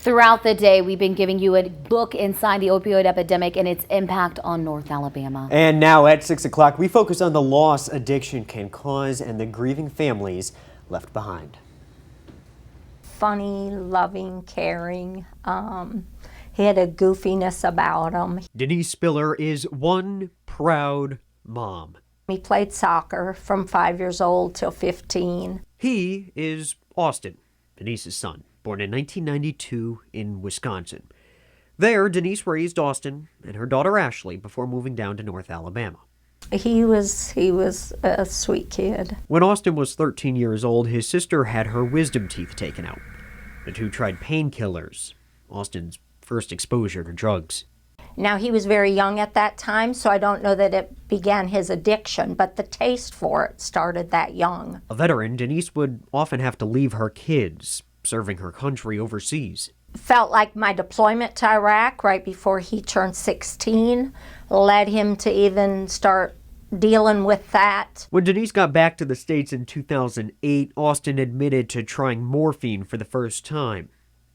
Throughout the day, we've been giving you a look inside the opioid epidemic and its impact on North Alabama. And now at 6 o'clock, we focus on the loss addiction can cause and the grieving families left behind. Funny, loving, caring. He had a goofiness about him. Denise Spiller is one proud mom. He played soccer from 5 years old till 15. He is Austin, Denise's son, born in 1992 in Wisconsin. There, Denise raised Austin and her daughter Ashley before moving down to North Alabama. He was a sweet kid. When Austin was 13 years old, his sister had her wisdom teeth taken out. The two tried painkillers, Austin's first exposure to drugs. Now, he was very young at that time, so I don't know that it began his addiction, but the taste for it started that young. A veteran, Denise would often have to leave her kids, serving her country overseas. Felt like my deployment to Iraq right before he turned 16 led him to even start dealing with that. When Denise got back to the States in 2008, Austin admitted to trying morphine for the first time.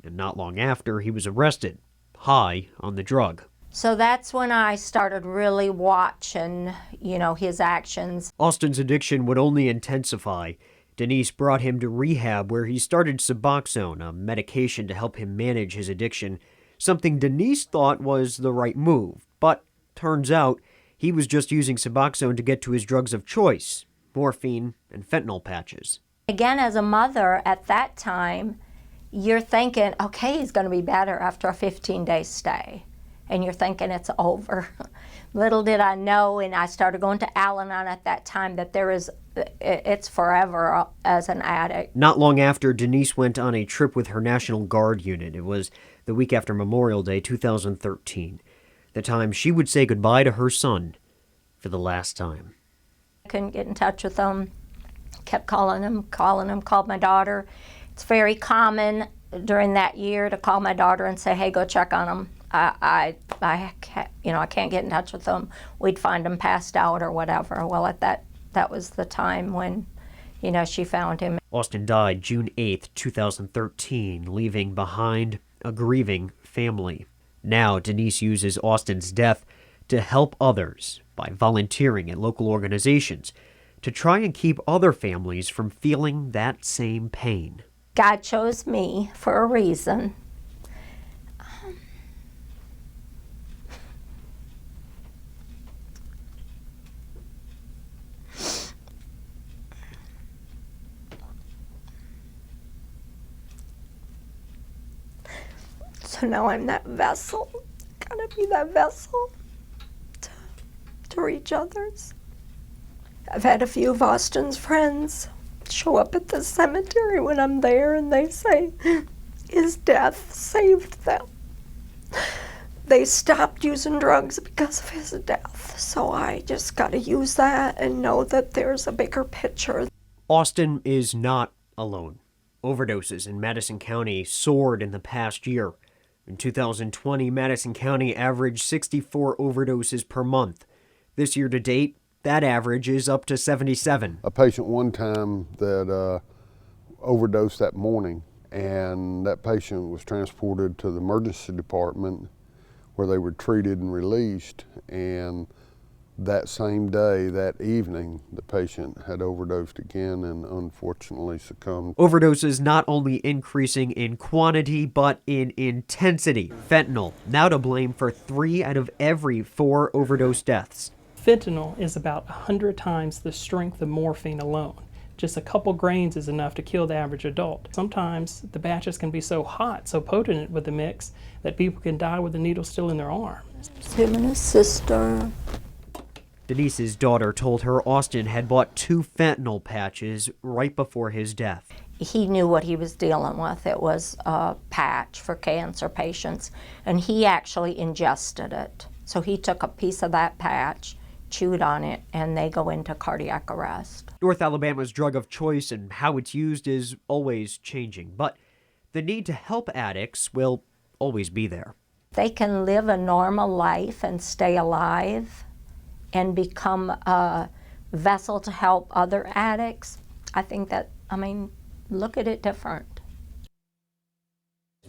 And not long after, he was arrested, high on the drug. So that's when I started really watching, his actions. Austin's addiction would only intensify. Denise brought him to rehab where he started Suboxone, a medication to help him manage his addiction, something Denise thought was the right move. But turns out he was just using Suboxone to get to his drugs of choice, morphine and fentanyl patches. Again, as a mother at that time, you're thinking, okay, he's going to be better after a 15-day stay. And you're thinking it's over. Little did I know, and I started going to Al-Anon at that time, that it's forever as an addict. Not long after, Denise went on a trip with her National Guard unit. It was the week after Memorial Day, 2013, the time she would say goodbye to her son for the last time. I couldn't get in touch with him. Kept calling him, called my daughter. It's very common during that year to call my daughter and say, hey, go check on him. I can't get in touch with them. We'd find them passed out or whatever. Well, that was the time when, she found him. Austin died June 8th, 2013, leaving behind a grieving family. Now, Denise uses Austin's death to help others by volunteering at local organizations to try and keep other families from feeling that same pain. God chose me for a reason. So now I'm that vessel. Gotta be that vessel to reach others. I've had a few of Austin's friends show up at the cemetery when I'm there, and they say his death saved them. They stopped using drugs because of his death. So I just gotta use that and know that there's a bigger picture. Austin is not alone. Overdoses in Madison County soared in the past year. In 2020, Madison County averaged 64 overdoses per month. This year to date, that average is up to 77. A patient one time that overdosed that morning, and that patient was transported to the emergency department where they were treated and released, and that same day, that evening, the patient had overdosed again and unfortunately succumbed. Overdoses not only increasing in quantity, but in intensity. Fentanyl, now to blame for 3 out of every 4 overdose deaths. Fentanyl is about 100 times the strength of morphine alone. Just a couple grains is enough to kill the average adult. Sometimes the batches can be so hot, so potent with the mix, that people can die with the needle still in their arm. It's him and his sister. Denise's daughter told her Austin had bought 2 fentanyl patches right before his death. He knew what he was dealing with. It was a patch for cancer patients, and he actually ingested it. So he took a piece of that patch, chewed on it, and they go into cardiac arrest. North Alabama's drug of choice and how it's used is always changing, but the need to help addicts will always be there. They can live a normal life and stay alive and become a vessel to help other addicts. I think that, look at it different.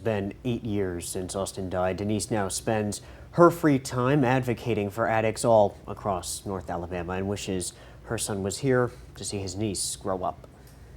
Been 8 years since Austin died. Denise now spends her free time advocating for addicts all across North Alabama and wishes her son was here to see his niece grow up.